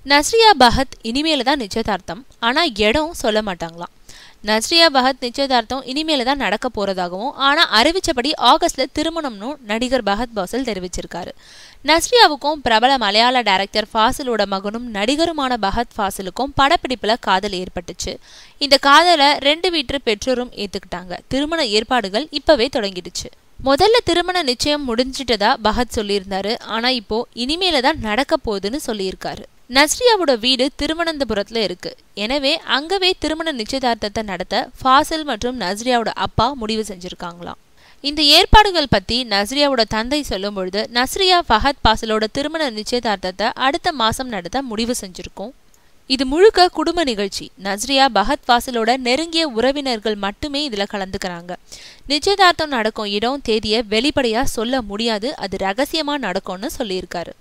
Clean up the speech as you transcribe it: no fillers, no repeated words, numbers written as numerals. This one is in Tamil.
நஸ்ரியா பகத் இனிமேல தான் நிச்சயதார்த்தம், ஆனா இடம் சொல்ல மாட்டாங்களாம். நஸ்ரியா பகத் நிச்சயதார்த்தம் இனிமேல தான் நடக்க போறதாகவும், ஆனா அறிவிச்சபடி ஆகஸ்ட்ல திருமணம்னு நடிகர் பகத் பாசில் தெரிவிச்சிருக்காரு. நஸ்ரியாவுக்கும் பிரபல மலையாள டைரக்டர் ஃபாசிலோட மகனும் நடிகருமான பகத் ஃபாசிலுக்கும் படப்பிடிப்புல காதல் ஏற்பட்டுச்சு. இந்த காதலை 2 வீட்டு பெற்றோரும் ஏத்துக்கிட்டாங்க. திருமண ஏற்பாடுகள் இப்பவே தொடங்கிடுச்சு. முதல்ல திருமண நிச்சயம் முடிஞ்சிட்டதா பகத் சொல்லியிருந்தாரு. ஆனா இப்போ இனிமேல தான் நடக்க போகுதுன்னு சொல்லியிருக்காரு. நஸ்ரியாவோட வீடு திருவனந்தபுரத்துல இருக்கு. எனவே அங்கவே திருமண நிச்சயதார்த்தத்தை நடத்த ஃபாசில் மற்றும் நஸ்ரியாவோட அப்பா முடிவு செஞ்சிருக்காங்களாம். இந்த ஏற்பாடுகள் பத்தி நஸ்ரியாவோட தந்தை சொல்லும் பொழுது, நஸ்ரியா ஃபஹத் பாசிலோட திருமண நிச்சயதார்த்தத்தை அடுத்த மாசம் நடத்த முடிவு செஞ்சிருக்கோம். இது முழுக்க குடும்ப நிகழ்ச்சி. நஸ்ரியா பகத் ஃபாசிலோட நெருங்கிய உறவினர்கள் மட்டுமே இதுல கலந்துக்கிறாங்க. நிச்சயதார்த்தம் நடக்கும் இடம் தேதியை வெளிப்படையா சொல்ல முடியாது, அது ரகசியமா நடக்கும்னு சொல்லியிருக்காரு.